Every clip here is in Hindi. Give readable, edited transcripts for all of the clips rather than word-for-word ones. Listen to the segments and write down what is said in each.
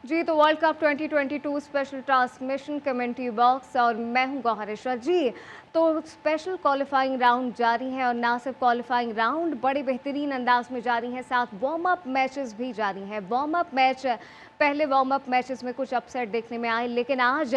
जी, तो world cup 2022 special transmission commentary box और मैं हूं गौहर इशरत जी। तो स्पेशल क्वालिफाइंग राउंड जारी है और ना सिर्फ क्वालिफाइंग राउंड बड़े बेहतरीन अंदाज में जारी है, साथ वार्म अप मैचेस भी जारी हैं। वार्म अप मैच पहले वार्म अप मैचेस में कुछ अपसेट देखने में आए, लेकिन आज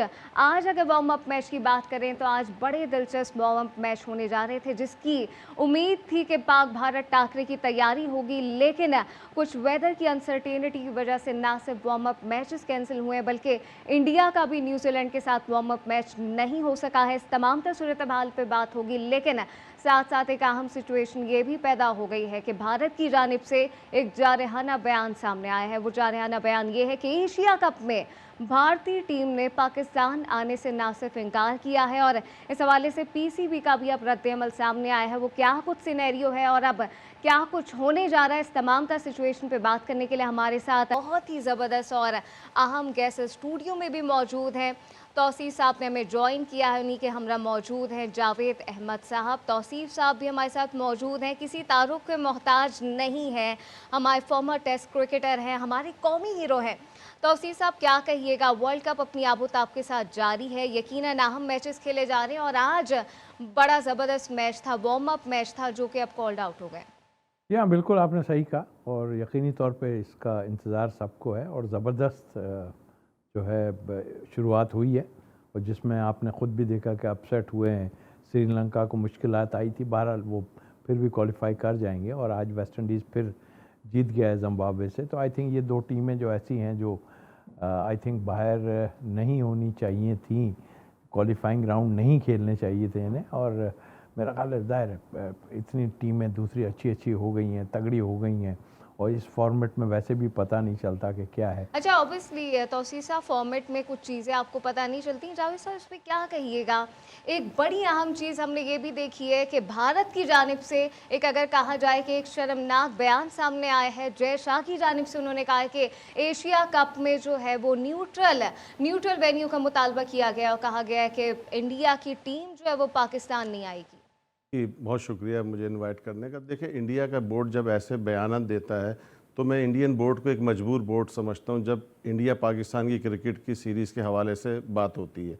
अगर वार्म अप मैच की बात करें तो आज बड़े दिलचस्प वार्म अप मैच होने जा रहे थे, जिसकी उम्मीद थी कि पाक भारत टाकरे की तैयारी होगी, लेकिन कुछ वेदर की अनसर्टेनिटी की वजह से ना सिर्फ वार्म अप मैचेस कैंसिल हुए हैं, बल्कि इंडिया का भी न्यूजीलैंड के साथ वार्म अप मैच नहीं हो सका है। इस तमाम सूरत हाल पे बात होगी, लेकिन साथ साथ एक अहम सिचुएशन ये भी पैदा हो गई है कि भारत की जानिब से एक जारहाना बयान सामने आया है। वो जारहाना बयान ये है कि एशिया कप में भारतीय टीम ने पाकिस्तान आने से ना सिर्फ इनकार किया है, और इस हवाले से पीसीबी का भी अब रद्द-ए-अमल सामने आया है। वो क्या कुछ सिनेरियो है और अब क्या कुछ होने जा रहा है, इस तमाम का सिचुएशन पे बात करने के लिए हमारे साथ बहुत ही ज़बरदस्त और अहम गेस्ट स्टूडियो में भी मौजूद हैं। तौसीफ साहब ने हमें ज्वाइन किया है, उन्हीं के हमरा मौजूद हैं जावेद अहमद साहब। तौसीफ साहब भी हमारे साथ मौजूद हैं, किसी तारुफ के मोहताज नहीं हैं, हमारे फॉर्मर टेस्ट क्रिकेटर हैं, हमारे कौमी हीरो हैं। तौसीफ साहब, क्या कहिएगा, वर्ल्ड कप अपनी आबोताब के साथ जारी है, यकीनन अहम मैचेस खेले जा रहे हैं और आज बड़ा ज़बरदस्त मैच था, वार्म अप मैच था, जो कि अब कॉल्ड आउट हो गए। या बिल्कुल आपने सही कहा और यकीनी तौर पे इसका इंतज़ार सबको है और ज़बरदस्त जो है शुरुआत हुई है, और जिसमें आपने ख़ुद भी देखा कि अपसेट हुए हैं, श्रीलंका को मुश्किलात आई थी, बहरहाल वो फिर भी क्वालिफाई कर जाएंगे और आज वेस्ट इंडीज़ फिर जीत गया है जिम्बाब्वे से। तो आई थिंक ये दो टीमें जो ऐसी हैं जो आई थिंक बाहर नहीं होनी चाहिए थी, क्वालिफाइंग राउंड नहीं खेलने चाहिए थे इन्हें, और मेरा ख्याल है ज़ाहिर है इतनी टीमें दूसरी अच्छी अच्छी हो गई हैं, तगड़ी हो गई हैं, और इस फॉर्मेट में वैसे भी पता नहीं चलता कि क्या है। अच्छा, ऑब्वियसली तौसीफ साहब, फॉर्मेट में कुछ चीज़ें आपको पता नहीं चलती। जावेद साहब, इस पर क्या कहिएगा? एक बड़ी अहम चीज़ हमने ये भी देखी है कि भारत की जानिब से एक अगर कहा जाए कि एक शर्मनाक बयान सामने आया है। जय शाह की जानिब से उन्होंने कहा है कि एशिया कप में जो है वो न्यूट्रल वेन्यू का मुतालबा किया गया और कहा गया है कि इंडिया की टीम जो है वो पाकिस्तान नहीं आएगी। बहुत शुक्रिया मुझे इनवाइट करने का। देखिए, इंडिया का बोर्ड जब ऐसे बयान देता है तो मैं इंडियन बोर्ड को एक मजबूर बोर्ड समझता हूं जब इंडिया पाकिस्तान की क्रिकेट की सीरीज़ के हवाले से बात होती है।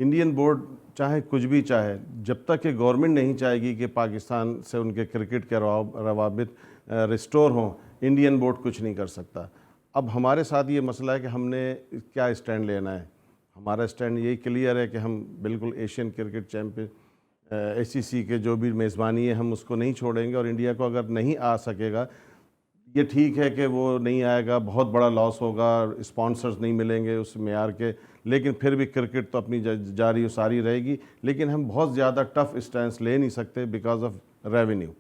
इंडियन बोर्ड चाहे कुछ भी चाहे, जब तक कि गवर्नमेंट नहीं चाहेगी कि पाकिस्तान से उनके क्रिकेट के रवाबित रिस्टोर हों, इंडियन बोर्ड कुछ नहीं कर सकता। अब हमारे साथ ये मसला है कि हमने क्या स्टैंड लेना है। हमारा स्टैंड यही क्लियर है कि हम बिल्कुल एशियन क्रिकेट चैम्पियन ACC के जो भी मेज़बानी है हम उसको नहीं छोड़ेंगे, और इंडिया को अगर नहीं आ सकेगा, ये ठीक है कि वो नहीं आएगा, बहुत बड़ा लॉस होगा, स्पॉन्सर्स नहीं मिलेंगे उस मेयार के, लेकिन फिर भी क्रिकेट तो अपनी जारी सारी रहेगी। लेकिन हम बहुत ज़्यादा टफ स्टैंड ले नहीं सकते बिकॉज ऑफ रेवेन्यू।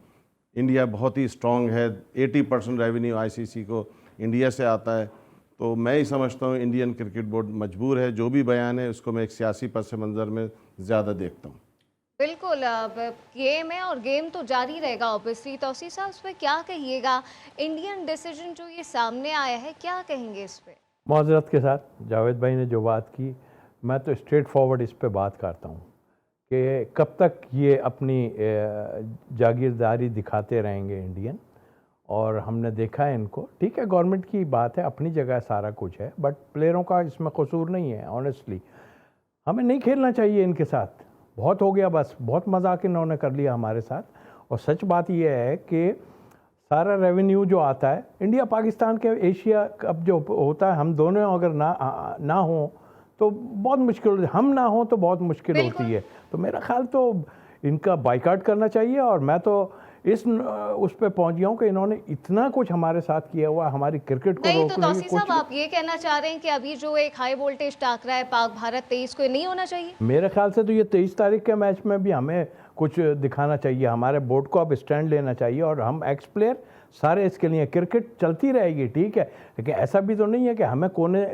इंडिया बहुत ही स्ट्रॉन्ग है, 80% रेवेन्यू ICC को इंडिया से आता है। तो मैं ही समझता हूँ इंडियन क्रिकेट बोर्ड मजबूर है, जो भी बयान है उसको मैं एक सियासी पस मंज़र में ज़्यादा देखता हूँ। बिल्कुल, अब गेम है और गेम तो जारी रहेगा ऑब्वियसली। तौसीफ साहब, इस पर क्या कहिएगा? इंडियन डिसीजन जो ये सामने आया है, क्या कहेंगे इस पे? माजरत के साथ जावेद भाई ने जो बात की, मैं तो स्ट्रेट फॉरवर्ड इस पे बात करता हूँ कि कब तक ये अपनी जागीरदारी दिखाते रहेंगे इंडियन। और हमने देखा है इनको, ठीक है गवर्नमेंट की बात है, अपनी जगह सारा कुछ है, बट प्लेयरों का इसमें कसूर नहीं है। ऑनेस्टली हमें नहीं खेलना चाहिए इनके साथ, बहुत हो गया, बस बहुत मजाक इन्होंने कर लिया हमारे साथ। और सच बात यह है कि सारा रेवेन्यू जो आता है इंडिया पाकिस्तान के एशिया कप जो होता है, हम दोनों अगर ना हो तो बहुत मुश्किल होती है, हम ना हो तो बहुत मुश्किल होती है। तो मेरा ख्याल तो इनका बाइकाट करना चाहिए। और मैं तो उस पे पहुंच गया हूँ कि इन्होंने इतना कुछ हमारे साथ किया हुआ, हमारी क्रिकेट को नहीं तो रोकने की तौसीफ साहब, आप ये कहना चाह रहे हैं कि अभी जो एक हाई वोल्टेज टाकरा है पाक भारत 23 को, नहीं होना चाहिए? मेरे ख्याल से तो ये 23 तारीख के मैच में भी हमें कुछ दिखाना चाहिए, हमारे बोर्ड को अब स्टैंड लेना चाहिए। और हम एक्स प्लेयर सारे इसके लिए, क्रिकेट चलती रहेगी ठीक है, लेकिन ऐसा भी तो नहीं है कि हमें कोने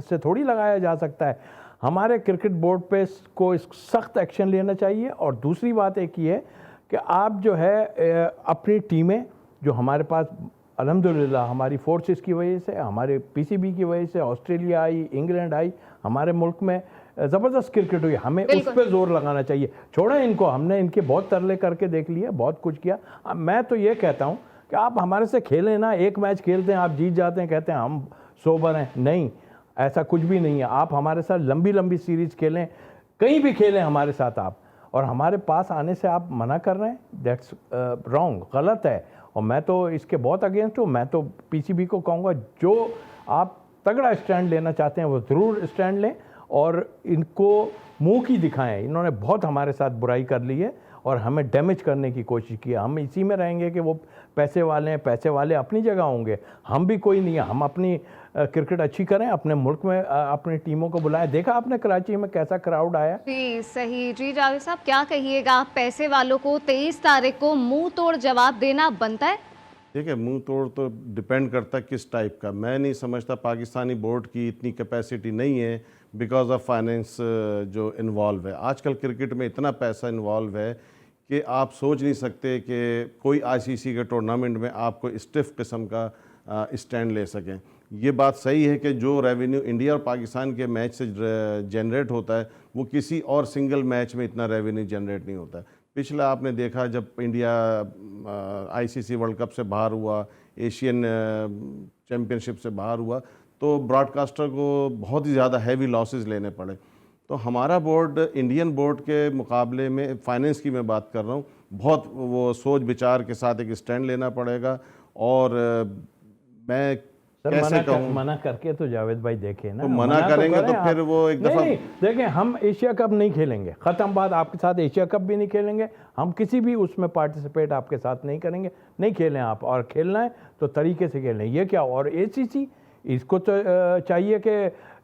से थोड़ी लगाया जा सकता है। हमारे क्रिकेट बोर्ड पे को सख्त एक्शन लेना चाहिए। और दूसरी बात एक ये है कि आप जो है अपनी टीमें जो हमारे पास अल्हम्दुलिल्लाह हमारी फोर्सेस की वजह से, हमारे PCB की वजह से ऑस्ट्रेलिया आई, इंग्लैंड आई, हमारे मुल्क में ज़बरदस्त क्रिकेट हुई, हमें उस पर जोर लगाना चाहिए। छोड़ें इनको, हमने इनके बहुत तरले करके देख लिए, बहुत कुछ किया। मैं तो ये कहता हूँ कि आप हमारे से खेलें ना, एक मैच खेलते हैं आप जीत जाते हैं, कहते हैं हम सोबर हैं। नहीं, ऐसा कुछ भी नहीं है। आप हमारे साथ लंबी लंबी सीरीज खेलें, कहीं भी खेलें हमारे साथ आप, और हमारे पास आने से आप मना कर रहे हैं, दैट्स रॉन्ग, गलत है। और मैं तो इसके बहुत अगेंस्ट हूँ। मैं तो पीसीबी को कहूँगा, जो आप तगड़ा स्टैंड लेना चाहते हैं वो ज़रूर स्टैंड लें, और इनको मुंह की दिखाएं। इन्होंने बहुत हमारे साथ बुराई कर ली है और हमें डैमेज करने की कोशिश की है। हम इसी में रहेंगे कि वो पैसे वाले हैं, पैसे वाले अपनी जगह होंगे, हम भी कोई नहीं है। हम अपनी क्रिकेट अच्छी करें, अपने मुल्क में अपनी टीमों को बुलाएं। देखा आपने कराची में कैसा क्राउड आया? जी सही। जी जावेद साहब, क्या कहिएगा आप, पैसे वालों को 23 तारीख को मुंह तोड़ जवाब देना बनता है? देखिए, मुंह तोड़ तो डिपेंड करता है किस टाइप का। मैं नहीं समझता पाकिस्तानी बोर्ड की इतनी कैपेसिटी नहीं है बिकॉज ऑफ फाइनेंस जो इन्वॉल्व है। आजकल क्रिकेट में इतना पैसा इन्वॉल्व है कि आप सोच नहीं सकते कि कोई आईसीसी के टूर्नामेंट में आपको स्टिफ किस्म का स्टैंड ले सकें। ये बात सही है कि जो रेवेन्यू इंडिया और पाकिस्तान के मैच से जनरेट होता है वो किसी और सिंगल मैच में इतना रेवेन्यू जनरेट नहीं होता है। पिछला आपने देखा जब इंडिया आईसीसी वर्ल्ड कप से बाहर हुआ, एशियन चैम्पियनशिप से बाहर हुआ, तो ब्रॉडकास्टर को बहुत ही ज़्यादा हैवी लॉसेस लेने पड़े। तो हमारा बोर्ड इंडियन बोर्ड के मुकाबले में, फाइनेंस की मैं बात कर रहा हूँ, बहुत वो सोच विचार के साथ एक स्टैंड लेना पड़ेगा। और मैं कैसे कहूँ, मना करके तो जावेद भाई देखे ना, तो मना करेंगे तो फिर वो एक दफ़ा नहीं, देखें, हम एशिया कप नहीं खेलेंगे, ख़त्म बात। आपके साथ एशिया कप भी नहीं खेलेंगे, हम किसी भी उसमें पार्टिसिपेट आपके साथ नहीं करेंगे। नहीं खेलें आप, और खेलना है तो तरीके से खेलें। ये क्या, और एसीसी इसको तो चाहिए कि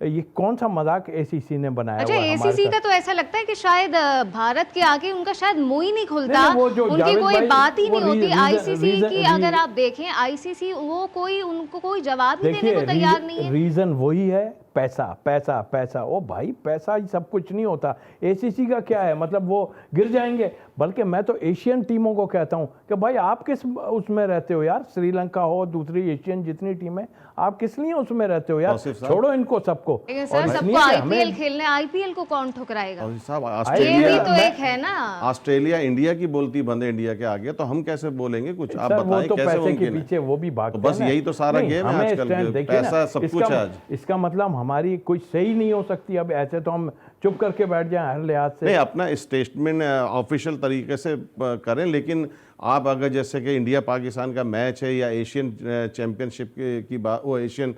ये कौन सा मजाक एसीसी ने बनाया। अच्छा, एसीसी का तो ऐसा लगता है कि शायद भारत के आगे उनका शायद मुंह ही नहीं खुलता, उनकी कोई बात ही नहीं होती आईसीसी की। अगर आप देखें आईसीसी, वो कोई उनको कोई जवाब ही देने को तैयार नहीं है। रीजन वही है, पैसा पैसा पैसा। ओ भाई, पैसा ही सब कुछ नहीं होता। एसीसी का क्या है, मतलब वो गिर जाएंगे। बल्कि मैं तो एशियन टीमों को कहता हूं कि भाई आप किस उसमें रहते हो यार, श्रीलंका हो, दूसरी एशियन जितनी टीमें, आप किस लिए उसमें रहते हो यार? छोड़ो इनको सबको। सर, सबको आईपीएल खेलने, आईपीएल को कौन ठुकराएगा? ये भी तो एक है ना। ऑस्ट्रेलिया इंडिया की बोलती बंद है इंडिया के आगे, तो हम कैसे बोलेंगे कुछ? आप बताएं तो कैसे पैसे के पीछे वो भी भागते हैं। बस यही तो सारा गेम है आजकल, पैसा सब कुछ है आज। इसका मतलब हमारी कोई सही नहीं हो सकती। अब ऐसे तो हम चुप करके बैठ जाएं हर लिहाज से। नहीं, अपना स्टेटमेंट ऑफिशियल तरीके से करें, लेकिन आप अगर जैसे कि इंडिया पाकिस्तान का मैच है या एशियन चैम्पियनशिप की बात, वो एशियन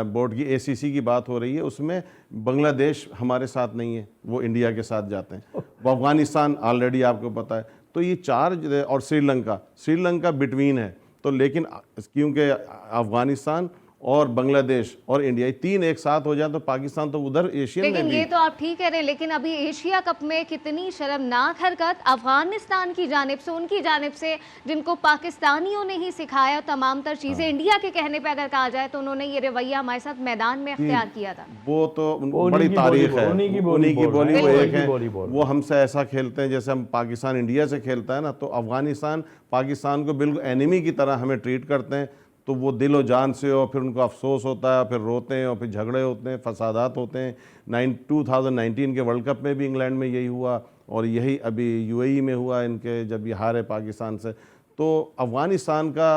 बोर्ड की एसीसी की बात हो रही है, उसमें बांग्लादेश हमारे साथ नहीं है, वो इंडिया के साथ जाते हैं। वो अफगानिस्तान ऑलरेडी आपको पता है। तो ये चार, और श्रीलंका बिटवीन है। तो लेकिन क्योंकि अफगानिस्तान और बांग्लादेश और इंडिया तीन एक साथ हो जाए तो पाकिस्तान तो उधर एशियन में भी। लेकिन ये तो आप ठीक कह रहे हैं, लेकिन अभी एशिया कप में कितनी शर्मनाक हरकत अफगानिस्तान की जानिब से, उनकी जानिब से, जिनको पाकिस्तानियों ने ही सिखाया तमाम तर चीजें। इंडिया के कहने पे अगर कहा जाए तो उन्होंने ये रवैया हमारे साथ मैदान में अख्तियार किया था। वो तो बड़ी तारीख है, उन्हीं की बोली वो एक है। वो हमसे ऐसा खेलते हैं जैसे हम पाकिस्तान इंडिया से खेलता है ना, तो अफगानिस्तान पाकिस्तान को बिल्कुल एनिमी की तरह हमें ट्रीट करते हैं। तो वो दिलो जान से, और फिर उनको अफसोस होता है, फिर रोते हैं, और फिर झगड़े होते हैं, फसादात होते हैं। 2019 के वर्ल्ड कप में भी इंग्लैंड में यही हुआ, और यही अभी यूएई में हुआ इनके, जब ये हारे पाकिस्तान से। तो अफ़गानिस्तान का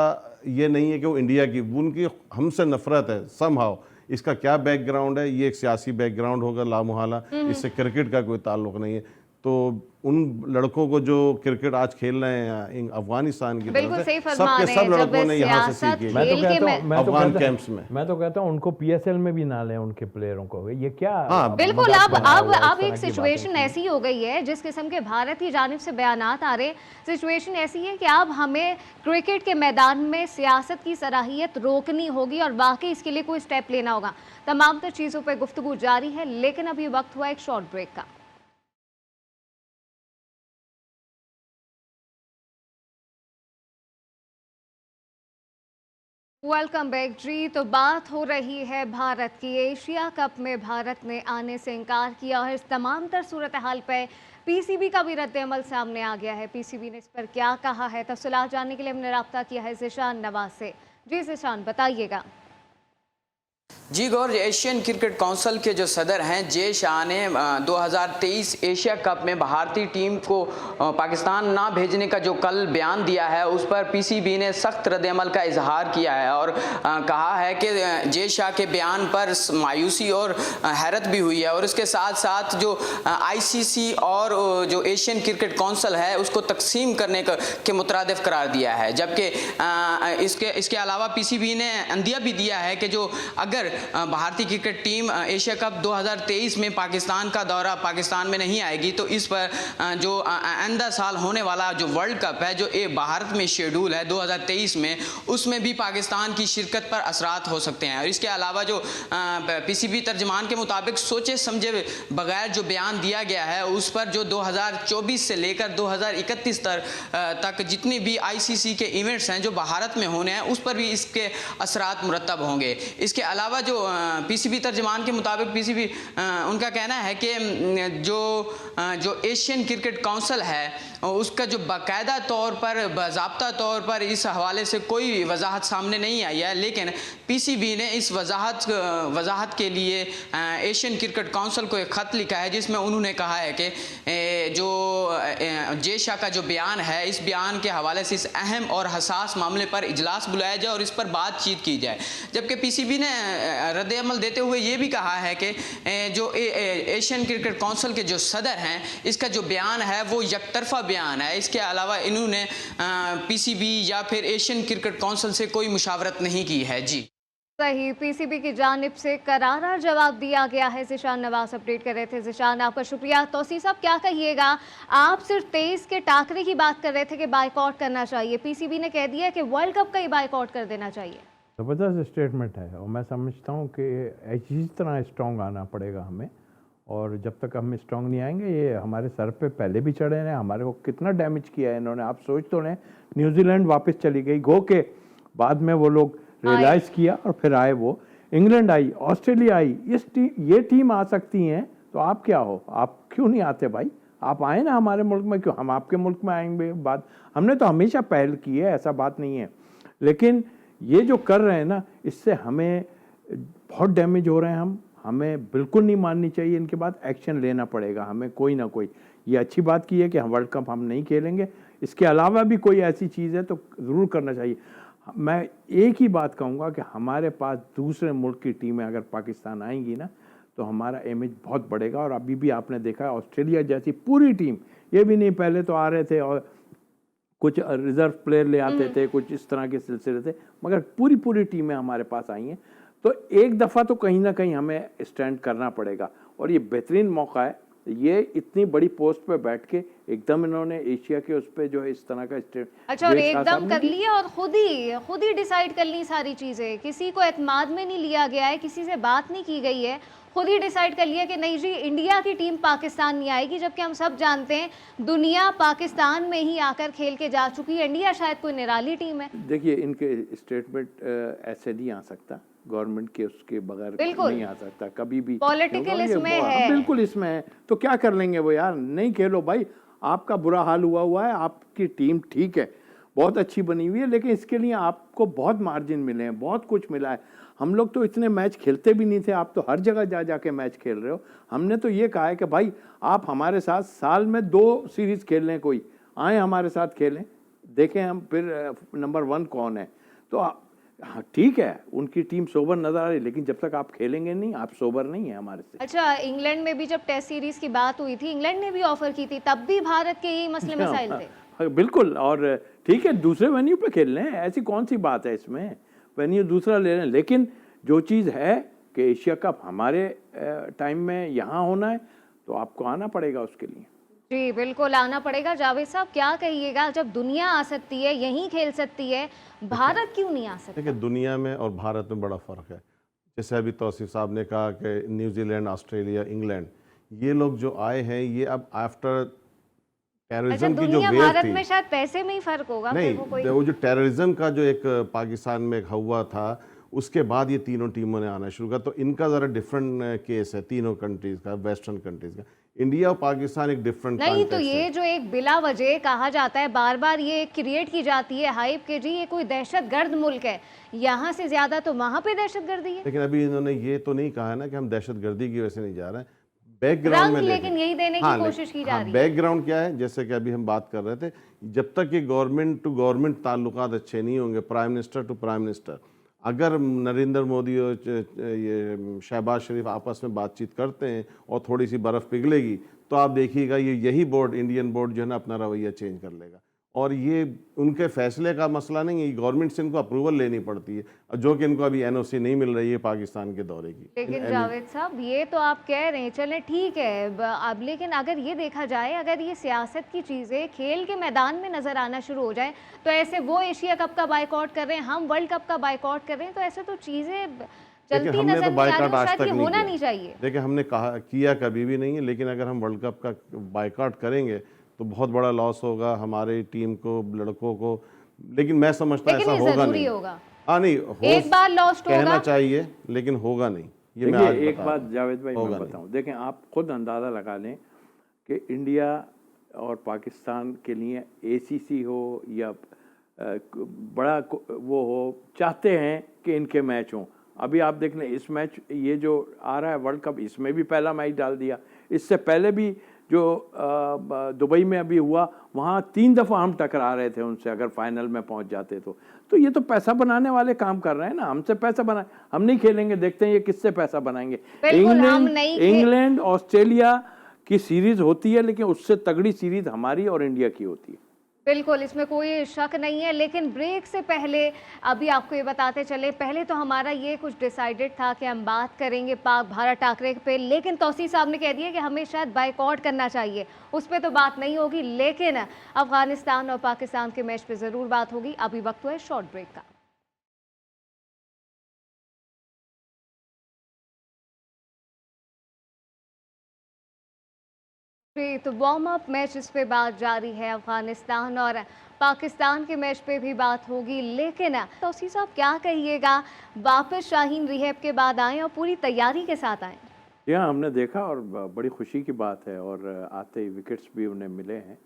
ये नहीं है कि वो इंडिया की, उनकी हमसे नफ़रत है समहाउ। इसका क्या बैकग्राउंड है? ये एक सियासी बैकग्राउंड होगा लामुहाला, इससे क्रिकेट का कोई ताल्लुक़ नहीं है। तो उन लड़कों को जो क्रिकेट आज खेल रहे हैं अफगानिस्तान की तरफ से, सबके सब लड़कों ने यहाँ से सीखी। मैं तो कहता हूँ उनको पीएसएल में भी ना लें उनके प्लेयरों को। ये क्या? हाँ, बिल्कुल। अब एक सिचुएशन ऐसी हो गई है, जिस किस्म के भारत की जानिब से बयानात आ रहे, सिचुएशन ऐसी है कि अब हमें क्रिकेट के मैदान में सियासत की सलाहियत रोकनी होगी और वाकई इसके लिए कोई स्टेप लेना होगा। तमाम तर चीज़ों पर गुफ्तगू जारी है, लेकिन अभी वक्त हुआ एक शॉर्ट ब्रेक का। वेलकम बैक जी। तो बात हो रही है भारत की। एशिया कप में भारत ने आने से इनकार किया और इस तमाम तर सूरत हाल पर पीसीबी का भी रद्द-ए-अमल सामने आ गया है। पीसीबी ने इस पर क्या कहा है, तफसीलात जानने के लिए हमने रब्ता किया है ज़िशान नवाज से। जी ज़िशान, बताइएगा। जी गौर, एशियन क्रिकेट काउंसिल के जो सदर हैं जे शाह ने 2023 एशिया कप में भारतीय टीम को पाकिस्तान ना भेजने का जो कल बयान दिया है उस पर पीसीबी ने सख्त रद्द-ए-अमल का इजहार किया है और कहा है कि जे शाह के बयान पर मायूसी और हैरत भी हुई है और इसके साथ साथ जो आईसीसी और जो एशियन क्रिकेट काउंसिल है उसको तकसीम करने के मुतरादिफ करार दिया है। जबकि इसके अलावा पीसीबी ने अंदिया भी दिया है कि जो अगर भारतीय क्रिकेट टीम एशिया कप 2023 में पाकिस्तान का दौरा पाकिस्तान में नहीं आएगी तो इस पर जो आइंदा साल होने वाला जो वर्ल्ड कप है जो भारत में शेड्यूल है 2023 में, उसमें भी पाकिस्तान की शिरकत पर असरात हो सकते हैं। और इसके अलावा जो पीसीबी तर्जमान के मुताबिक सोचे समझे बगैर जो बयान दिया गया है उस पर जो 2024 से लेकर 2031 तक जितने भी आईसीसी के इवेंट्स हैं जो भारत में होने हैं उस पर भी इसके असरात मुरतब होंगे। इसके अलावा जो पीसीबी तर्जमान के मुताबिक पीसीबी उनका कहना है कि जो एशियन क्रिकेट काउंसिल है उसका जो बाकायदा तौर पर बाज़ाब्ता तौर पर इस हवाले से कोई वजाहत सामने नहीं आई है, लेकिन पीसीबी ने इस वजाहत के लिए एशियन क्रिकेट काउंसिल को एक ख़त लिखा है जिसमें उन्होंने कहा है कि जो जे शाह का जो बयान है इस बयान के हवाले से इस अहम और हसास मामले पर इजलास बुलाया जाए और इस पर बातचीत की जाए। जबकि पीसीबी ने रद्द-ए-अमल देते हुए ये भी कहा है कि जो एशियन क्रिकेट काउंसिल के जो सदर हैं इसका जो बयान है वो यकतरफा बयान है। इसके अलावा इन्होंने पीसीबी या फिर एशियन क्रिकेट काउंसिल से कोई मुशावरत नहीं की है। जी सही, पीसीबी की जानिब से करारा जवाब दिया गया है। ज़िशान नवाज अपडेट कर रहे थे। ज़िशान, आपका शुक्रिया। तौसीफ साहब, क्या कहिएगा? आप सिर्फ 23 के टाकरे की बात कर रहे थे कि बाइकआउट करना चाहिए, पीसीबी ने कह दिया कि वर्ल्ड कप का ही बाइकआउट कर देना चाहिए। ज़बरदस्त स्टेटमेंट है और मैं समझता हूँ कि इसी तरह स्ट्रॉन्ग आना पड़ेगा हमें, और जब तक हम स्ट्रॉन्ग नहीं आएंगे ये हमारे सर पे पहले भी चढ़े हैं, हमारे को कितना डैमेज किया है इन्होंने। आप सोच तो लें, न्यूजीलैंड वापस चली गई गो के बाद में, वो लोग रियलाइज़ किया और फिर आए, वो इंग्लैंड आई, ऑस्ट्रेलिया आई, ये टीम आ सकती हैं तो आप क्या हो, आप क्यों नहीं आते भाई? आप आए ना हमारे मुल्क में, क्यों हम आपके मुल्क में आएंगे? बात हमने तो हमेशा पहल की है, ऐसा बात नहीं है, लेकिन ये जो कर रहे हैं ना इससे हमें बहुत डैमेज हो रहे हैं। हमें बिल्कुल नहीं माननी चाहिए, इनके बाद एक्शन लेना पड़ेगा हमें कोई ना कोई। ये अच्छी बात की है कि हम वर्ल्ड कप हम नहीं खेलेंगे, इसके अलावा भी कोई ऐसी चीज़ है तो ज़रूर करना चाहिए। मैं एक ही बात कहूँगा कि हमारे पास दूसरे मुल्क की टीमें अगर पाकिस्तान आएंगी ना तो हमारा इमेज बहुत बढ़ेगा। और अभी भी आपने देखा है ऑस्ट्रेलिया जैसी पूरी टीम, ये भी नहीं पहले तो आ रहे थे और कुछ रिज़र्व प्लेयर ले आते थे, कुछ इस तरह के सिलसिले थे, मगर पूरी टीमें हमारे पास आई हैं। तो एक दफ़ा तो कहीं ना कहीं हमें स्टैंड करना पड़ेगा और ये बेहतरीन मौका है। ये इतनी बड़ी पोस्ट पे बैठ के एकदम इन्होंने एशिया के उस पे जो है इस तरह का स्टेट, अच्छा, और एकदम कर लिया और खुद ही डिसाइड कर ली सारी चीज़ें, किसी को एतमाद में नहीं लिया गया है, किसी से बात नहीं की गई है, खुद ही डिसाइड कर लिया कि नहीं जी इंडिया की टीम पाकिस्तान नहीं आएगी, जबकि हम सब जानते हैं दुनिया पाकिस्तान में ही आकर खेल के जा चुकी है। इंडिया शायद कोई निराली टीम है। देखिए इनके स्टेटमेंट ऐसे नहीं आ सकता, गवर्नमेंट के उसके बगैर नहीं आ सकता कभी भी। पॉलिटिकल इसमें है, बिल्कुल इसमें है, तो क्या कर लेंगे वो यार? नहीं खेलो भाई, आपका बुरा हाल हुआ है, आपकी टीम ठीक है बहुत अच्छी बनी हुई है, लेकिन इसके लिए आपको बहुत मार्जिन मिले हैं, बहुत कुछ मिला है। हम लोग तो इतने मैच खेलते भी नहीं थे, आप तो हर जगह जा के मैच खेल रहे हो। हमने तो ये कहा है कि भाई आप हमारे साथ साल में 2 सीरीज़ खेल लें, कोई आए हमारे साथ खेलें, देखें हम फिर नंबर 1 कौन है। तो हाँ ठीक है, उनकी टीम सोबर नजर आ रही, लेकिन जब तक आप खेलेंगे नहीं, आप सोबर नहीं है हमारे से। अच्छा, इंग्लैंड में भी जब टेस्ट सीरीज की बात हुई थी, इंग्लैंड ने भी ऑफर की थी, तब भी भारत के यही मसले मसाइल थे। बिल्कुल, और ठीक है दूसरे वेन्यू पे खेल लें, ऐसी कौन सी बात है इसमें, वेन्यू दूसरा ले लें, लेकिन जो चीज़ है कि एशिया कप हमारे टाइम में यहाँ होना है तो आपको आना पड़ेगा उसके लिए। जी बिल्कुल आना पड़ेगा। जावेद साहब क्या कहिएगा, जब दुनिया आ सकती है, यहीं खेल सकती है, भारत क्यों नहीं आ सकता? देखिए दुनिया में और भारत में बड़ा फ़र्क है। जैसे अभी तौसीफ साहब ने कहा कि न्यूजीलैंड, ऑस्ट्रेलिया, इंग्लैंड, ये लोग जो आए हैं ये अब आफ्टर टेररिज्म की जो वेव भारत थी, में शायद पैसे में ही फ़र्क होगा। नहीं वो जो टेररिज्म का जो एक पाकिस्तान में हुआ था उसके बाद ये तीनों टीमों ने आना शुरू किया। तो इनका ज़रा डिफरेंट केस है तीनों कंट्रीज़ का, वेस्टर्न कंट्रीज़ का। इंडिया और पाकिस्तान एक डिफरेंट नहीं, तो कॉन्टेक्स्ट ये है। जो एक बिला वजह कहा जाता है, बार बार ये क्रिएट की जाती है हाइप के जी ये कोई दहशतगर्द मुल्क है, यहाँ से ज्यादा तो वहां पे दहशतगर्दी है। लेकिन अभी इन्होंने ये तो नहीं कहा है ना कि हम दहशतगर्दी की वजह से नहीं जा रहे हैं। बैकग्राउंड रंग में लेकिन देखें। यही देने की कोशिश की जा रही है। बैकग्राउंड क्या है, जैसे कि अभी हम बात कर रहे थे, जब तक ये गवर्नमेंट टू गवर्नमेंट ताल्लुकात अच्छे नहीं होंगे, prime minister to prime minister, अगर नरेंद्र मोदी और ये शहबाज शरीफ आपस में बातचीत करते हैं और थोड़ी सी बर्फ़ पिघलेगी, तो आप देखिएगा यही बोर्ड, इंडियन बोर्ड जो है ना, अपना रवैया चेंज कर लेगा। और ये उनके फैसले का मसला नहीं है, गवर्नमेंट से इनको अप्रूवल लेनी पड़ती है, जो कि इनको अभी एनओसी नहीं मिल रही है पाकिस्तान के दौरे की। लेकिन जावेद साहब, ये तो आप कह रहे हैं, चलें ठीक है अब, लेकिन अगर ये देखा जाए, अगर ये सियासत की चीज़ें खेल के मैदान में नज़र आना शुरू हो जाए, तो ऐसे वो एशिया कप का बाइकआउट कर रहे हैं, हम वर्ल्ड कप का बाइकआउट कर रहे हैं, तो ऐसे तो चीज़ें चलती हमने नजर तो नहीं आ रही, बाइकआउट आज शायद तक ये नहीं होना किया। नहीं चाहिए। देखिए, हमने किया कभी भी नहीं है, लेकिन अगर हम वर्ल्ड कप का बाइकआउट करेंगे तो बहुत बड़ा लॉस होगा हमारी टीम को, लड़कों को। लेकिन मैं समझता लेकिन ऐसा ये होगा जरूरी नहीं। होगा। हाँ, नहीं एक बार लॉस्ट कहना होगा, चाहिए, लेकिन होगा नहीं। ये मैं देखिए, आज एक बता बात रहा हूं। जावेद भाई होगा मैं नहीं। बताऊं, देखें आप खुद अंदाज़ा लगा लें कि इंडिया और पाकिस्तान के लिए एसीसी हो या बड़ा वो हो, चाहते हैं कि इनके मैच हों। अभी आप देख लें, इस मैच ये जो आ रहा है वर्ल्ड कप, इसमें भी पहला मैच डाल दिया। इससे पहले भी जो दुबई में अभी हुआ, वहाँ 3 दफ़ा हम टकरा रहे थे उनसे, अगर फाइनल में पहुँच जाते तो ये तो पैसा बनाने वाले काम कर रहे हैं ना। हमसे पैसा बना, हम नहीं खेलेंगे, देखते हैं ये किससे पैसा बनाएंगे। इंग्लैंड ऑस्ट्रेलिया की सीरीज होती है, लेकिन उससे तगड़ी सीरीज हमारी और इंडिया की होती है। बिल्कुल, इसमें कोई शक नहीं है। लेकिन ब्रेक से पहले अभी आपको ये बताते चले, पहले तो हमारा ये कुछ डिसाइडेड था कि हम बात करेंगे पाक भारत टाकरे पे, लेकिन तौसीफ साहब ने कह दिया कि हमें शायद बाइकआउट करना चाहिए, उस पर तो बात नहीं होगी, लेकिन अफगानिस्तान और पाकिस्तान के मैच पे ज़रूर बात होगी। अभी वक्त है शॉर्ट ब्रेक का। तो वार्म अप मैच इस पे बात जारी है, अफगानिस्तान और पाकिस्तान के मैच पे भी बात होगी। लेकिन तौसीफ साहब क्या कहिएगा, वापस शाहीन रिहैब के बाद आए और पूरी तैयारी के साथ आए? यहाँ हमने देखा और बड़ी खुशी की बात है, और आते ही विकेट्स भी उन्हें मिले हैं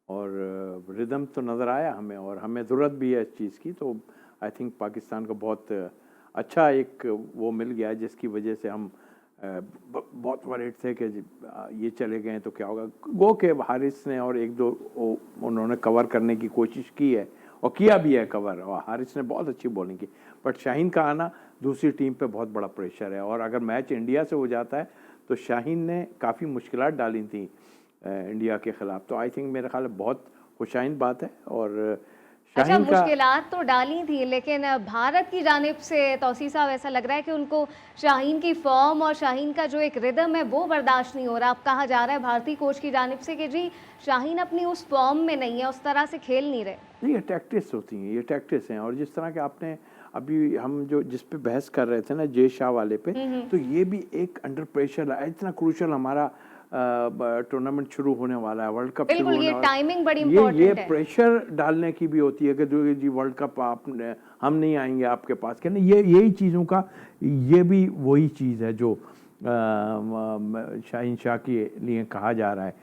और रिदम तो नज़र आया हमें, और हमें ज़रूरत भी है इस चीज़ की। तो आई थिंक पाकिस्तान को बहुत अच्छा एक वो मिल गया, जिसकी वजह से हम बहुत वरीड थे कि ये चले गए तो क्या होगा। गो के हारिस ने और 1-2 उन्होंने कवर करने की कोशिश की है और किया भी है कवर, और हारिस ने बहुत अच्छी बॉलिंग की। बट शाहीन का आना दूसरी टीम पे बहुत बड़ा प्रेशर है, और अगर मैच इंडिया से हो जाता है तो शाहीन ने काफ़ी मुश्किलात डाली थी इंडिया के ख़िलाफ़। तो आई थिंक मेरे ख्याल बहुत खुशाइन बात है। और अच्छा, मुश्किलात तो डाली थी, लेकिन भारत की जानिब से तौसीफ साहब ऐसा लग रहा है कि उनको शाहीन की फॉर्म और शाहीन का जो एक रिदम है वो बर्दाश्त नहीं हो रहा। अब कहा जा रहा है भारतीय कोच की जानिब से कि जी शाहीन अपनी उस फॉर्म में नहीं है, उस तरह से खेल नहीं रहे। नहीं, ये टैक्टिक्स होती हैं, ये टैक्टिक्स हैं। और जिस तरह के आपने अभी हम जो जिस पे बहस कर रहे थे ना, जे शाह वाले पे, तो ये भी एक अंडर प्रेशर है। इतना क्रूशल हमारा टूर्नामेंट शुरू होने वाला है, वर्ल्ड कप शुरू होने वाला है। टाइमिंग बड़ी इंपॉर्टेंट ये है। प्रेशर डालने की भी होती है कि जो जी वर्ल्ड कप हम नहीं आएंगे आपके पास, कहना यही चीज़ों का, ये भी वही चीज़ है जो शाहीन शाह के लिए कहा जा रहा है,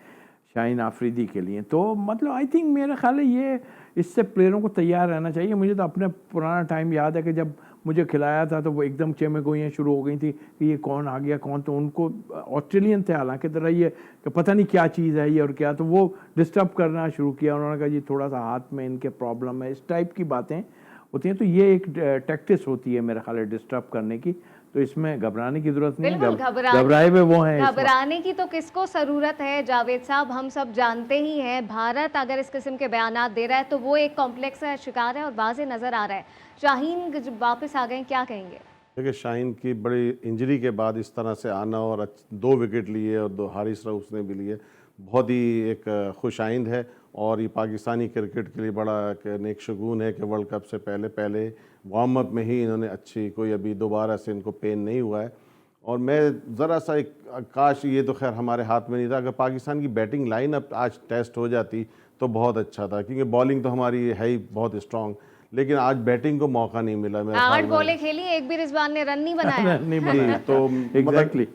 शाहीन आफरीदी के लिए। तो मतलब आई थिंक मेरा ख्याल है ये इससे प्लेयरों को तैयार रहना चाहिए। मुझे तो अपने पुराना टाइम याद है कि जब मुझे खिलाया था तो वो एकदम चेमेगोइयाँ शुरू हो गई थी कि ये कौन आ गया कौन, तो उनको ऑस्ट्रेलियन थे हालांकि, तरह ये कि पता नहीं क्या चीज़ है ये और क्या, तो वो डिस्टर्ब करना शुरू किया। उन्होंने कहा जी थोड़ा सा हाथ में इनके प्रॉब्लम है, इस टाइप की बातें होती हैं। तो ये एक टैक्टिस होती है मेरा ख्याल है डिस्टर्ब करने की, तो इसमें घबराने की जरूरत नहीं है। घबराए हुए वो हैं, घबराने की तो किसको जरूरत है जावेद साहब, हम सब जानते ही हैं। भारत अगर इस किस्म के बयानात दे रहा है तो वो एक कॉम्प्लेक्स का शिकार है और वाज़े नज़र आ रहा है। शाहीन जब वापस आ गए, क्या कहेंगे? देखिए, शाहीन की बड़ी इंजरी के बाद इस तरह से आना और 2 विकेट लिए और 2 हारिस रऊफ ने भी लिए, बहुत ही एक खुशाइंद है। और ये पाकिस्तानी क्रिकेट के लिए बड़ा नेक शगुन है कि वर्ल्ड कप से पहले वार्म अप में ही इन्होंने अच्छी, कोई अभी दोबारा से इनको पेन नहीं हुआ है। और मैं ज़रा सा एक काश, ये तो खैर हमारे हाथ में नहीं था, अगर पाकिस्तान की बैटिंग लाइन अब आज टेस्ट हो जाती तो बहुत अच्छा था, क्योंकि बॉलिंग तो हमारी है ही बहुत स्ट्रॉन्ग, लेकिन आज बैटिंग को मौका नहीं मिला। मेरे 8 बॉलें खेली, एक भी रिजवान ने रन नहीं बनाया। नहीं बनाया तो एग्जैक्टली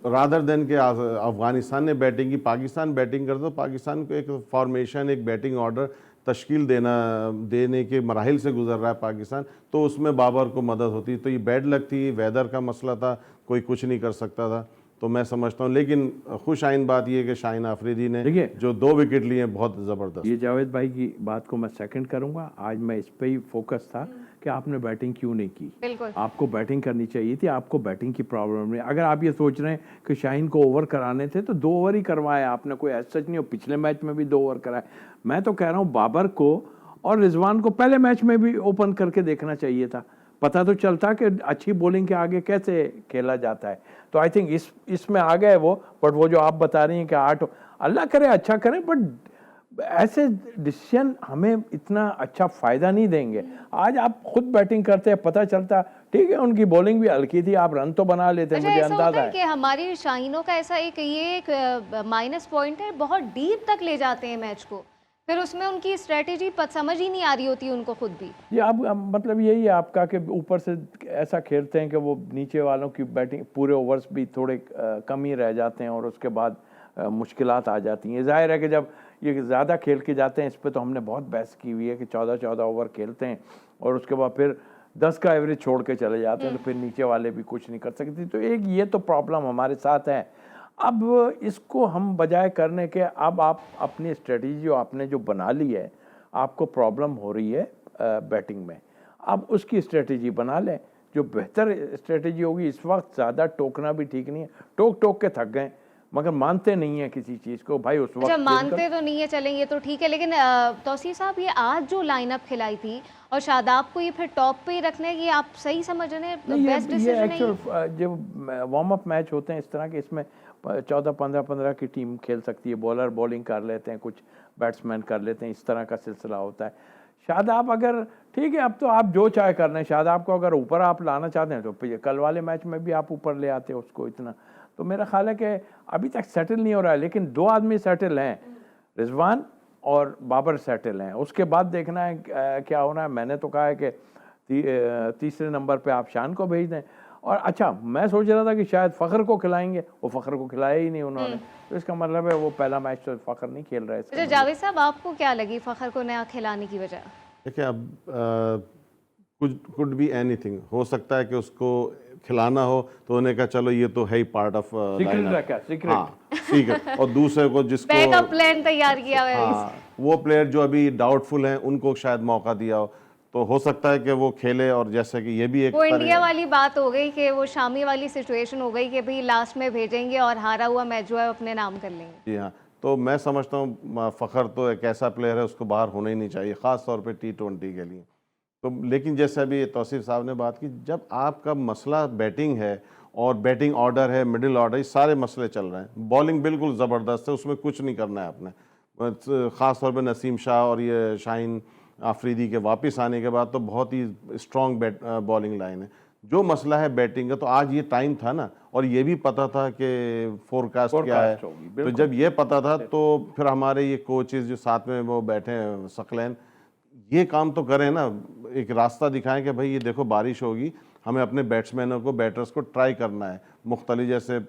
रादर देन के अफगानिस्तान ने बैटिंग की, पाकिस्तान बैटिंग करता, तो पाकिस्तान को एक फॉर्मेशन, एक बैटिंग ऑर्डर तश्कील देने के मराहिल से गुजर रहा है पाकिस्तान, तो उसमें बाबर को मदद होती। तो ये बैड लक थी, वेदर का मसला था, कोई कुछ नहीं कर सकता था। तो मैं समझता हूँ, लेकिन खुश आइन बात यह है कि शाहीन आफरीदी ने देखिए, जो 2 विकेट लिए बहुत ज़बरदस्त। ये जावेद भाई की बात को मैं सेकंड करूंगा। आज मैं इस पे ही फोकस था कि आपने बैटिंग क्यों नहीं की। बिल्कुल आपको बैटिंग करनी चाहिए थी, आपको बैटिंग की प्रॉब्लम नहीं। अगर आप ये सोच रहे हैं कि शाहीन को ओवर कराने थे तो 2 ओवर ही करवाए आपने, कोई ऐसा सच नहीं हो। पिछले मैच में भी 2 ओवर कराए। मैं तो कह रहा हूँ बाबर को और रिजवान को पहले मैच में भी ओपन करके देखना चाहिए था, पता तो चलता कि अच्छी बॉलिंग के आगे कैसे खेला जाता है। तो आई थिंक इसमें आ गए वो। बट वो जो आप बता रही हैं कि 8, अल्लाह करे अच्छा करे, बट ऐसे डिसीजन हमें इतना अच्छा फ़ायदा नहीं देंगे। आज आप खुद बैटिंग करते हैं, पता चलता ठीक है उनकी बॉलिंग भी हल्की थी, आप रन तो बना लेते हैं। अच्छा, मुझे ऐसा अंदाजा होता है है कि हमारी शाहीनों का ऐसा एक माइनस पॉइंट है, बहुत डीप तक ले जाते हैं मैच को, फिर उसमें उनकी स्ट्रेटेजी समझ ही नहीं आ रही होती उनको खुद भी। ये आप मतलब यही है आपका कि ऊपर से ऐसा खेलते हैं कि वो नीचे वालों की बैटिंग पूरे ओवर्स भी थोड़े कम ही रह जाते हैं और उसके बाद मुश्किलात आ जाती हैं। जाहिर है कि जब ये ज़्यादा खेल के जाते हैं, इस पे तो हमने बहुत बहस की हुई है कि 14-14 ओवर खेलते हैं और उसके बाद फिर 10 का एवरेज छोड़ के चले जाते हैं, तो फिर नीचे वाले भी कुछ नहीं कर सकते। तो एक ये तो प्रॉब्लम हमारे साथ है। अब इसको हम बजाय करने के, अब आप अपनी स्ट्रेटजी जो आपने जो बना ली है, आपको प्रॉब्लम हो रही है बैटिंग में, अब उसकी स्ट्रेटजी बना लें जो बेहतर स्ट्रेटजी होगी। इस वक्त ज़्यादा टोकना भी ठीक नहीं है, टोक के थक गए, मगर मानते नहीं है किसी चीज़ को भाई। उस वक्त अच्छा, मानते तो नहीं है, चलेंगे तो ठीक है, लेकिन तौसीफ साहब ये आज जो लाइनअप खिलाई थी और शादाब को ये फिर टॉप पे ही रखने की आप सही समझ रहे हैं? बेस्ट डिसीजन है ये? एक्चुअल जो वार्म अप मैच होते हैं इस तरह के, इसमें 14-15 की टीम खेल सकती है, बॉलर बॉलिंग कर लेते हैं, कुछ बैट्समैन कर लेते हैं, इस तरह का सिलसिला होता है। शादाब अगर ठीक है, अब तो आप जो चाहे कर लें, शादाब को अगर ऊपर आप लाना चाहते हैं तो कल वाले मैच में भी आप ऊपर ले आते उसको इतना। तो मेरा ख्याल है कि अभी तक सेटल नहीं हो रहा है, लेकिन 2 आदमी सेटल हैं, रिजवान और बाबर सेटल हैं। उसके बाद देखना है क्या होना है। मैंने तो कहा है कि तीसरे नंबर पे आप शान को भेज दें। और अच्छा, मैं सोच रहा था कि शायद फ़खर को खिलाएंगे, वो फ़खर को खिलाया ही नहीं उन्होंने, तो इसका मतलब है वो पहला मैच तो फ़खर नहीं खेल रहा है। अच्छा जावेद साहब, आपको क्या लगी फ़खर को नया खिलाने की वजह? देखिए, अब कुड बी एनीथिंग हो सकता है कि उसको खिलाना हो तो उन्हें कहा चलो ये तो है ही पार्ट ऑफ सीक्रेट, और दूसरे को जिसको बैकअप प्लान तैयार किया हुआ है। हाँ, वो प्लेयर जो अभी डाउटफुल हैं उनको शायद मौका दिया हो सकता है कि वो खेले। और जैसे कि ये भी एक वो इंडिया वाली बात हो गई कि वो शामी वाली सिचुएशन हो गई कि भाई लास्ट में भेजेंगे और हारा हुआ मैच जो है अपने नाम कर लेंगे। जी हाँ, तो मैं समझता हूँ फ़खर तो एक ऐसा प्लेयर है, उसको बाहर होना ही नहीं चाहिए, ख़ास तौर पे T20 के लिए। तो लेकिन जैसे अभी तौसीफ साहब ने बात की, जब आपका मसला बैटिंग है और बैटिंग ऑर्डर है, मिडिल ऑर्डर, ये सारे मसले चल रहे हैं, बॉलिंग बिल्कुल ज़बरदस्त है, उसमें कुछ नहीं करना है आपने। ख़ास तौर पे नसीम शाह और ये शाहीन आफरीदी के वापस आने के बाद तो बहुत ही स्ट्रॉन्ग बॉलिंग लाइन है। जो मसला है बैटिंग का, तो आज ये टाइम था ना, और ये भी पता था कि फोरकास्ट क्या है। तो जब ये पता था तो फिर हमारे ये कोचेस जो साथ में वो बैठे हैं सकलैन, ये काम तो करें ना, एक रास्ता दिखाएं कि भाई ये देखो बारिश होगी, हमें अपने बैट्समैनों को, बैटर्स को ट्राई करना है मुख्तलिफ, जैसे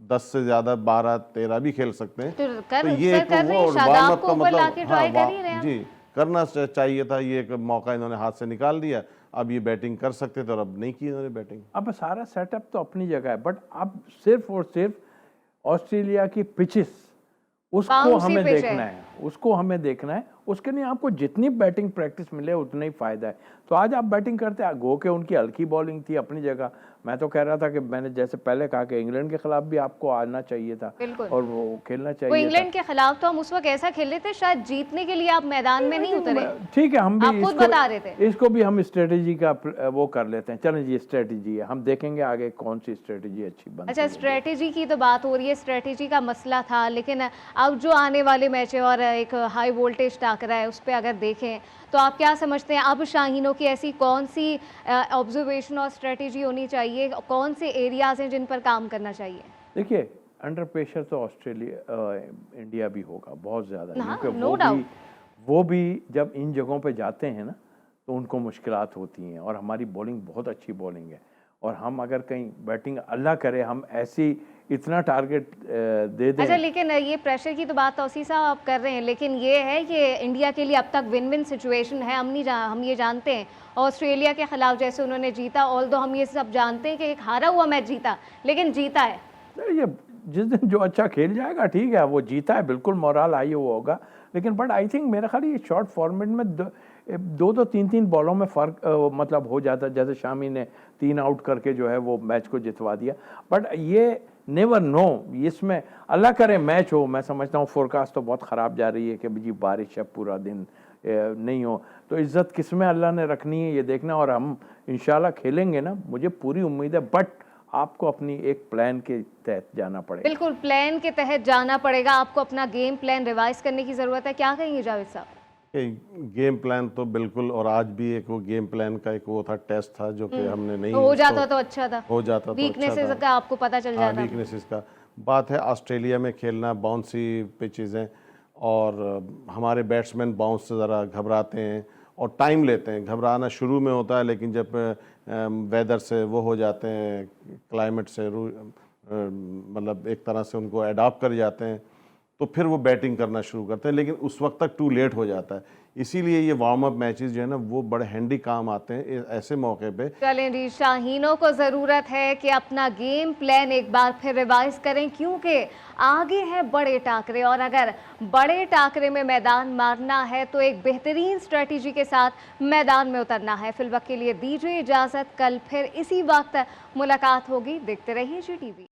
10 से ज़्यादा 12-13 भी खेल सकते हैं। तो ये एक वो वार्म अप का मतलब जी करना चाहिए था। ये एक मौका इन्होंने हाथ से निकाल दिया, अब ये बैटिंग कर सकते थे और अब नहीं की इन्होंने बैटिंग। अब सारा सेटअप तो अपनी जगह है, बट अब सिर्फ और सिर्फ ऑस्ट्रेलिया की पिचेस उसको हमें देखना है, उसको हमें देखना है। उसके लिए आपको जितनी बैटिंग प्रैक्टिस मिले उतना ही फ़ायदा है। तो आज आप बैटिंग करते हैं, गो के उनकी हल्की बॉलिंग थी अपनी जगह। मैं तो कह रहा था कि मैंने जैसे पहले कहा कि इंग्लैंड के खिलाफ भी आपको आना चाहिए था और वो खेलना चाहिए। वो इंग्लैंड के खिलाफ तो हम उस वक्त ऐसा खेल रहे थे, शायद जीतने के लिए आप मैदान में नहीं उतरे। ठीक है, हम भी आप खुद बता रहे थे, इसको भी हम स्ट्रेटेजी का वो कर लेते हैं। चलें जी, स्ट्रेटेजी है, हम देखेंगे आगे कौन सी स्ट्रेटेजी अच्छी बनती है। अच्छा, स्ट्रेटेजी की तो बात हो रही है, स्ट्रेटेजी का मसला था, लेकिन अब जो आने वाले मैच है और एक हाई वोल्टेज टाकरा है, उस पर अगर देखें तो आप क्या समझते हैं अब शाहीनों की ऐसी कौन सी ऑब्जर्वेशन और स्ट्रेटेजी होनी चाहिए, कौन से एरियाज हैं जिन पर काम करना चाहिए? देखिए, अंडर प्रेशर तो ऑस्ट्रेलिया इंडिया भी होगा बहुत ज़्यादा, हाँ, क्योंकि नो डाउट। वो भी जब इन जगहों पे जाते हैं ना, तो उनको मुश्किलात होती हैं। और हमारी बॉलिंग बहुत अच्छी बॉलिंग है, और हम अगर कहीं बैटिंग अल्लाह करे हम ऐसी इतना टारगेट दे दें। अच्छा, लेकिन ये प्रेशर की तो बात तौसीफ साहब आप कर रहे हैं, लेकिन ये है कि इंडिया के लिए अब तक विन विन सिचुएशन है। हम ये जानते हैं ऑस्ट्रेलिया के खिलाफ जैसे उन्होंने जीता, ऑल्दो हम ये सब जानते हैं कि एक हारा हुआ मैच जीता, लेकिन जीता है। ये जिस दिन जो अच्छा खेल जाएगा ठीक है, वो जीता है, बिल्कुल मोरल हाई हुआ होगा। लेकिन बट आई थिंक मेरा ख्याल ये शॉर्ट फॉर्मेट में दो तीन बॉलों में फ़र्क मतलब हो जाता है। जैसे शामी ने 3 आउट करके जो है वो मैच को जितवा दिया। बट ये नेवर नो, इसमें अल्लाह करे मैच हो। मैं समझता हूँ फोरकास्ट तो बहुत ख़राब जा रही है कि जी बारिश है पूरा दिन नहीं हो, तो इज़्ज़त किस में अल्लाह ने रखनी है ये देखना। और हम इंशाल्लाह खेलेंगे ना, मुझे पूरी उम्मीद है। बट आपको अपनी एक प्लान के तहत जाना पड़ेगा। बिल्कुल प्लान के तहत जाना पड़ेगा, आपको अपना गेम प्लान रिवाइज करने की ज़रूरत है। क्या कहेंगे जावेद साहब? गेम प्लान तो बिल्कुल, और आज भी एक वो गेम प्लान का एक वो था, टेस्ट था जो कि हमने नहीं हो जाता तो अच्छा था, हो जाता तो वीकनेसेस अच्छा का आपको पता चल था। जाता। वीकनेसेस का बात है, ऑस्ट्रेलिया में खेलना बाउंसी पिचेज़ हैं, और हमारे बैट्समैन बाउंस से ज़रा घबराते हैं और टाइम लेते हैं। घबराना शुरू में होता है, लेकिन जब वेदर से वो हो जाते हैं, क्लाइमेट से मतलब एक तरह से उनको अडॉप्ट कर जाते हैं, तो फिर वो बैटिंग करना शुरू करते हैं। लेकिन उस वक्त तक टू लेट हो जाता है। इसीलिए ये वार्म अप मैचेस जो है ना, वो बड़े हैंडी काम आते हैं ऐसे मौके पे। चलें जी, शाहीनों को ज़रूरत है कि अपना गेम प्लान एक बार फिर रिवाइज करें, क्योंकि आगे है बड़े टाकरे, और अगर बड़े टाकरे में मैदान मारना है तो एक बेहतरीन स्ट्रेटजी के साथ मैदान में उतरना है। फिलवक्त के लिए दीजिए इजाज़त, कल फिर इसी वक्त मुलाकात होगी। देखते रहिए GTV।